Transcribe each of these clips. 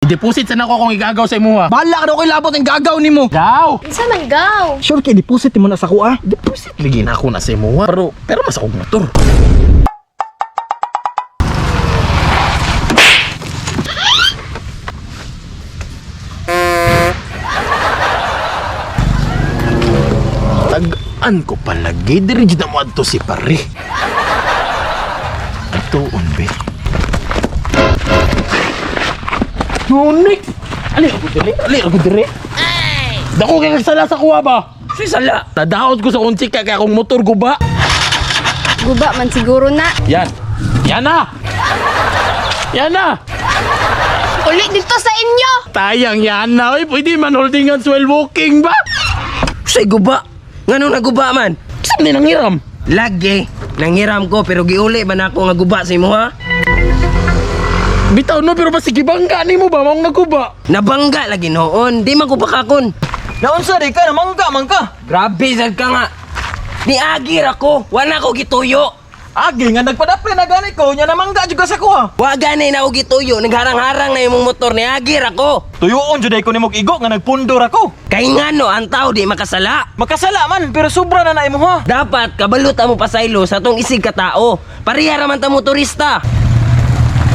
Deposit sa nako kung igagaw sa imo ha. Bahala ka daw kay labot ang gagaw nimo. Gaw! Isa man gaw. Sure kay deposit mo na sa kuha. Deposit lagi na ako na sa imo ha. Pero mas akong motor. Tagaan ko palagi. Diri dyan mo adto si pare. Atoon be. Nunik! Ali ako dire. Dako kay nagsala sa kuha ba? Si sala. Tadaot ko sa unsi kaya akong motor guba. Guba man siguro na. Yan. Yan na! Yan na! Uli dito sa inyo. Tayang yan na. Uy, pwede man holding hands while walking ba? Say guba. Ngano naguba man? Saan din nangiram? Lagi. Nanghiram ko pero giuli ba na ako nga guba sa imo ha? Bitaw no, pero basig ibangga ni mo ba? Maong naguba. Nabangga lagi noon. Di man ko pakakon. Naunsa di ka na mangga man ka. Grabe sad ka nga. Niagir ako. Wala ko gituyo. Agi nga nagpadaple na gani ko nya na mangga juga sa kuha. Wa gani na ako gituyo. Nagharang-harang na imong motor. Niagir ako. Tuyoon jud ay ko nimog igo nga nagpundor ako. Kay ngano ang tao di makasala. Makasala man pero sobra na imo ha. Dapat kabalot mo pasaylo sa tong isig ka tao. Pareha raman ta motorista.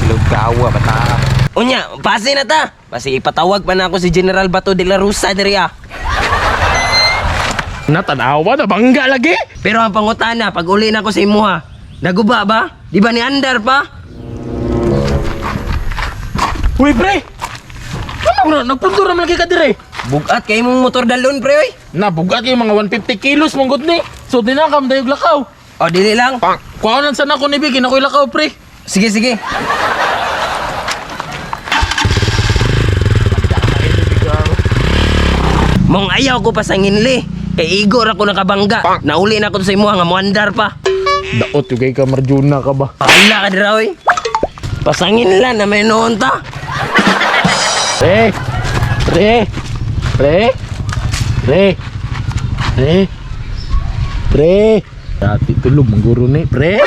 Lugawa bata. Unya, pasi na ta. Pasi ipatawag pa na ako si General Bato de la Rosa diri ah. Natanawa na bangga lagi. Pero ang pangutana, pag uli na ako sa imo ha, naguba ba? Di ba ni Andar pa? Uy, pre! Ano na? Nagpuntura man lagi ka dire. Bugat kay mong motor dalon pre oy. Nabugat yung mga 150 kilos mong good ni. So dinakam dayog lakaw. O dili lang. Kuhanan sana ko nibigin ako'y lakaw, pre. Sige sige. Mong ayaw ko pa sa nginli. Kay igor ako nakabangga. Nauli na ako sa imo nga moandar pa. Daot yung kay ka Marjuna ka ba? Hala ka dira oy. Pasangin lang na may noon ta. Pre! Pre! Pre! Pre! Pre! Pre! Dati tulog mangguro ni, pre!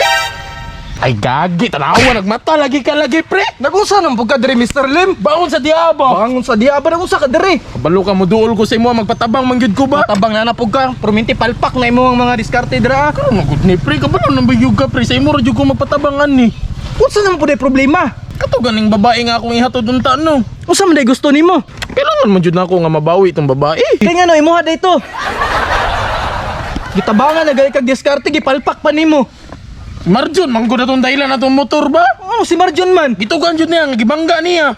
Ay gagi, tanawa, nagmata lagi ka lagi, pre! Nagunsa nang pagka dire Mr. Lim? Baon sa diaba! Bangon sa diaba nagunsa ka dire. Kabalo ka mo, duol ko sa imo, magpatabang mangyud ko ba? Tabang na napog ka, perminti palpak na imo ang mga diskarte dira. Ano magod ni, pre? Kabalo nang bayog ka, pre? Sa imo, radyo ko magpatabangan ni. Unsa naman pud ay problema? Kato ganing babae nga akong ihatod unta, no? Unsa man day gusto nimo? Kailangan man jud na ako nga mabawi itong babae. Kay ngano imuha dayto? Gitabangan na gali kag diskarte gipalpak pa nimo. Marjon, manggod na itong dahilan na itong motor ba? Ano si Marjon man? Gitugan jud niya, gibangga niya.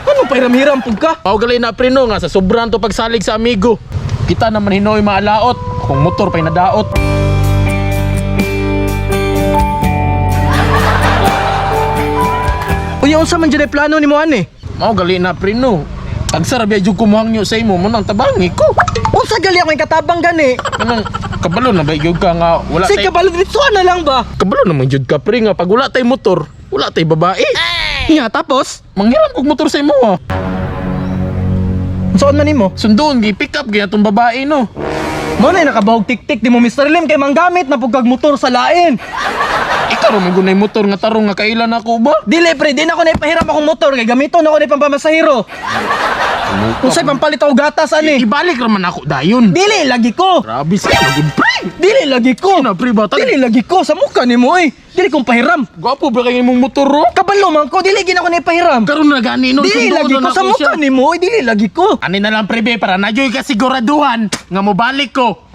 Ano pairam-hiram pug ka? Pao gali na preno nga sa sobran to pagsalig sa amigo. Kita naman hinoy maalaot kung motor pa'y nadaot. Unya unsa man jud ay plano nimo ani? Mao gali na preno. Tagsarabya jud kumuhangyo sa imo mo nang tabangi ko. Unsa gali ako yung katabang gani? Kanang kabalo na ba gyud ka nga wala Si tay kabalo dito na lang ba? kabalo naman jud ka pre nga pag wala tay motor, wala tay babae. Nya tapos Manghiram kog motor sa imo ha. unsaon man nimo? Sundoon gi pick up gyud atong babae no. Mo na nakabahog tik-tik di mo Mr. Lim kay manggamit na pug kag motor sa lain. Ikaw ra mo gunay motor nga tarong nga kailan ako ba? Dili pre, di na ako naipahiram akong motor kay gamiton ako ni pampamasahero. Unsay pampalit og gatas ani? Ibalik ra man ako dayon. Dili lagi ko. Grabe sa good pre. Dili lagi ko. Na pre ba? Dili lagi ko sa mukha nimo eh. Dili kong pahiram. Gwapo ba kay imong motor ro? Kabalo man ko, dili gid ako naipahiram. Karon na gani no. Dili sundoon lagi na ko sa ako mukha siya. nimo, eh, dili lagi ko. Ani na lang prebe para nadyoy ka siguraduhan nga mobalik ko.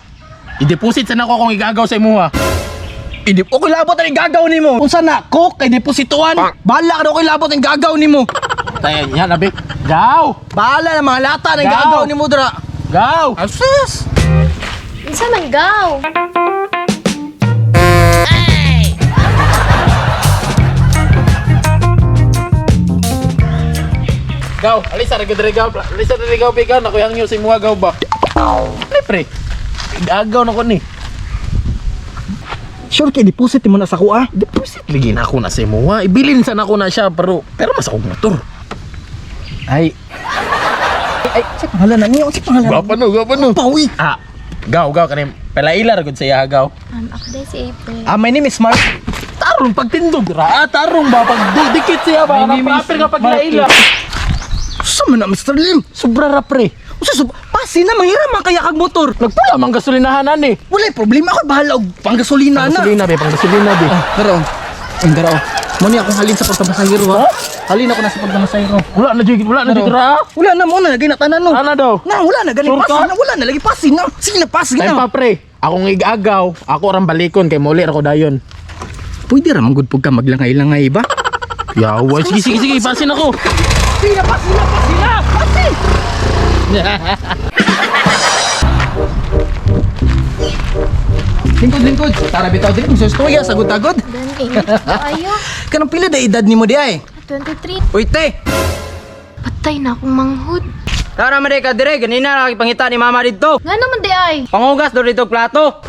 I-deposit sa nako kung igagaw sa imo ha. Hindi ko labot ang gagaw nimo. Unsa na ko kay deposituan? Bahala ka daw kay labot ang gagaw nimo. Tayan yan abi. Gaw! Bahala na mga lata ng Gaw. gagaw nimo dira. Gaw! Asus. Isa man gaw. Gaw, alisa ra gid gaw. Alisa ra gaw pigan ako yang nyo sa imo gaw ba. Ni pre. Igagaw na ko ni. Sure kay deposit mo na sa kuha. Deposit lagi na ako na sa imo ha. Ibilin sana ako na siya pero mas akong motor. Ay. Ay, sa pangalan na niyo, sa pangalan. Gapa no. Pawi. Gaw kanim. Pelaila ra gud sa iya gaw. Ako day si April. My name is Mark. Tarong pagtindog ra, tarong ba pag dikit siya ba na proper nga paglaila. Sama na Mr. Lim. Sobra ra pre. Usa pasi na mahiram man kaya kag motor. Nagpula mang gasolinahan ani. Wala problema ako bahala og panggasolina na. Panggasolina be. Pero, ang daraw. Mo ni akong halin sa pagpapasahero ha. Halin ako na sa pagpapasahero. Wala na jig ra. Wala na mo na lagi na tanan no. Ana daw. Na wala na gani Sure ka? pasin na wala na lagi pasin na. Sige na pasin Ay pa na. pre. Akong igagaw, ako rang balikon kay muli ra ko dayon. Pwede ra man gud pug ka maglangay-langay ba? Yawa, sige, pasin ako. Sige na pasin na pasin na. Pasin. Lingkod. Tara bitaw dili kung sustuya sagod-agod. Dan init kayo. Kanang pila da edad nimo di ay? 23. Uy te. Patay na akong manghud. Tara man ka dire ganina nakipangita ni mama dito. Nga naman di ay. Pangugas do dito plato.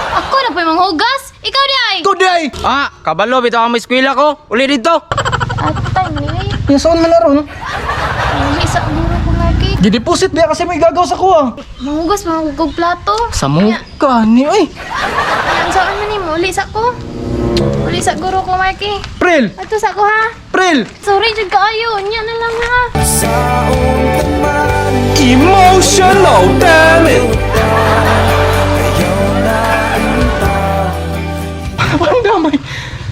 Ako na pa manghugas. Ikaw di ay. Ko di ay. Ah, kabalo bitaw ang eskwela ko. Uli dito. Atay ni ay. Yung saan man naron? Uli sa guro ko lagi. Gideposit biya kasi may gagaw sa kuha. Manghugas manghugog plato. Sa mo ka ni oy. Ang saan man ni mo? Uli sa ko. Uli sa guro ko Mikey. Pril, Ato sa ko ha. Pril. Sorry jud kaayo. Nya na lang ha. Emotional damage.